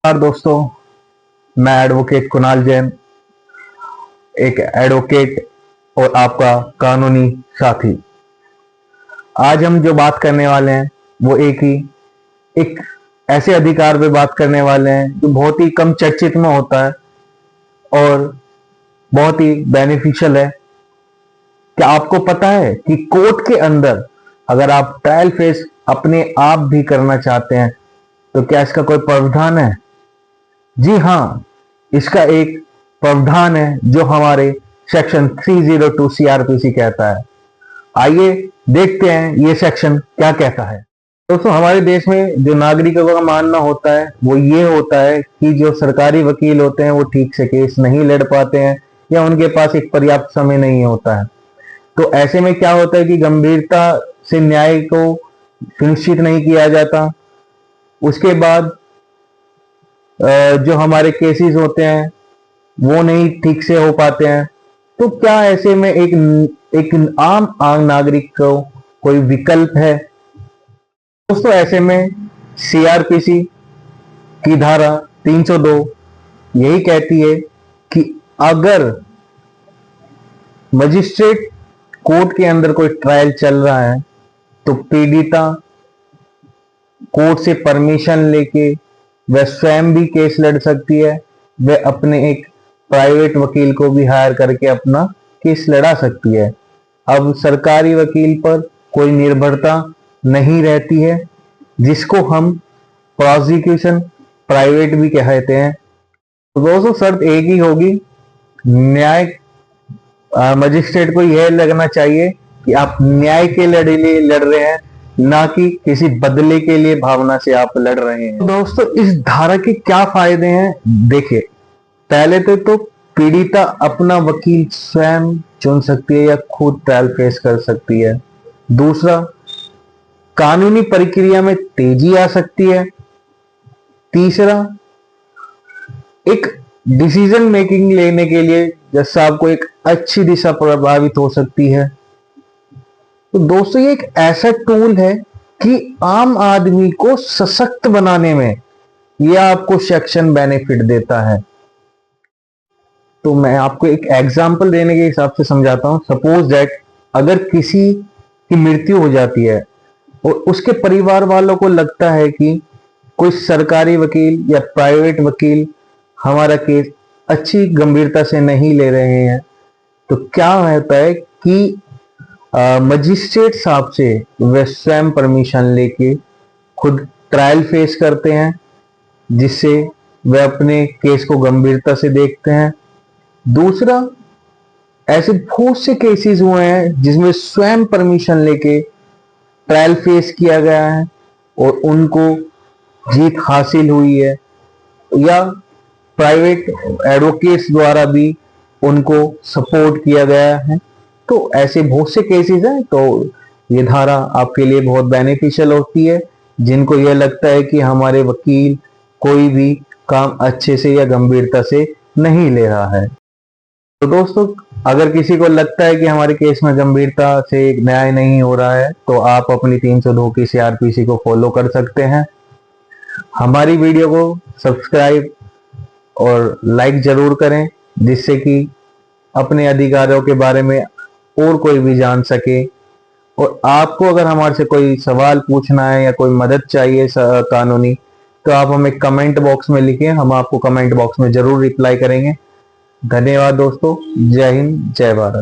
नमस्कार दोस्तों, मैं एडवोकेट कुणाल जैन, एक एडवोकेट और आपका कानूनी साथी। आज हम जो बात करने वाले हैं वो एक ऐसे अधिकार पे बात करने वाले हैं जो बहुत ही कम चर्चित में होता है और बहुत ही बेनिफिशियल है। क्या आपको पता है कि कोर्ट के अंदर अगर आप ट्रायल फेस अपने आप भी करना चाहते हैं तो क्या इसका कोई प्रावधान है? जी हाँ, इसका एक प्रावधान है जो हमारे सेक्शन 302 सीआरपीसी कहता है। आइए देखते हैं ये सेक्शन क्या कहता है। दोस्तों, हमारे देश में जो नागरिकों का मानना होता है वो ये होता है कि जो सरकारी वकील होते हैं वो ठीक से केस नहीं लड़ पाते हैं या उनके पास एक पर्याप्त समय नहीं होता है। तो ऐसे में क्या होता है कि गंभीरता से न्याय को सुनिश्चित नहीं किया जाता। उसके बाद जो हमारे केसेस होते हैं वो नहीं ठीक से हो पाते हैं। तो क्या ऐसे में एक आम नागरिक को कोई विकल्प है? दोस्तों, ऐसे में सीआरपीसी की धारा 302 यही कहती है कि अगर मजिस्ट्रेट कोर्ट के अंदर कोई ट्रायल चल रहा है तो पीड़िता कोर्ट से परमिशन लेके वह स्वयं भी केस लड़ सकती है। वह अपने एक प्राइवेट वकील को भी हायर करके अपना केस लड़ा सकती है। अब सरकारी वकील पर कोई निर्भरता नहीं रहती है, जिसको हम प्रोसिक्यूशन प्राइवेट भी कहते हैं। तो दोस्तों, शर्त एक ही होगी, न्याय मजिस्ट्रेट को यह लगना चाहिए कि आप न्याय के लिए लड़ रहे हैं, ना कि किसी बदले के लिए भावना से आप लड़ रहे हैं। दोस्तों, इस धारा के क्या फायदे हैं? देखिए, पहले तो पीड़िता अपना वकील स्वयं चुन सकती है या खुद ट्रायल फेस कर सकती है। दूसरा, कानूनी प्रक्रिया में तेजी आ सकती है। तीसरा, एक डिसीजन मेकिंग लेने के लिए जज साहब को एक अच्छी दिशा प्रभावित हो सकती है। तो दोस्तों, ये एक ऐसा टूल है कि आम आदमी को सशक्त बनाने में यह आपको सेक्शन बेनिफिट देता है। तो मैं आपको एक एग्जांपल देने के हिसाब से समझाता हूं। सपोज दैट अगर किसी की मृत्यु हो जाती है और उसके परिवार वालों को लगता है कि कोई सरकारी वकील या प्राइवेट वकील हमारा केस अच्छी गंभीरता से नहीं ले रहे हैं, तो क्या होता है कि मजिस्ट्रेट साहब से वे स्वयं परमिशन लेके खुद ट्रायल फेस करते हैं, जिससे वे अपने केस को गंभीरता से देखते हैं। दूसरा, ऐसे बहुत से केसेस हुए हैं जिसमें स्वयं परमिशन लेके ट्रायल फेस किया गया है और उनको जीत हासिल हुई है, या प्राइवेट एडवोकेट्स द्वारा भी उनको सपोर्ट किया गया है। तो ऐसे बहुत से केसेस हैं। तो ये धारा आपके लिए बहुत बेनिफिशियल होती है जिनको यह लगता है कि हमारे वकील कोई भी काम अच्छे से या गंभीरता से नहीं ले रहा है। तो दोस्तों, अगर किसी को लगता है कि हमारे केस में गंभीरता से न्याय नहीं हो रहा है तो आप अपनी 302 की सीआरपीसी को फॉलो कर सकते हैं। हमारी वीडियो को सब्सक्राइब और लाइक जरूर करें, जिससे कि अपने अधिकारों के बारे में और कोई भी जान सके। और आपको अगर हमारे से कोई सवाल पूछना है या कोई मदद चाहिए कानूनी, तो आप हमें कमेंट बॉक्स में लिखें, हम आपको कमेंट बॉक्स में जरूर रिप्लाई करेंगे। धन्यवाद दोस्तों। जय हिंद, जय भारत।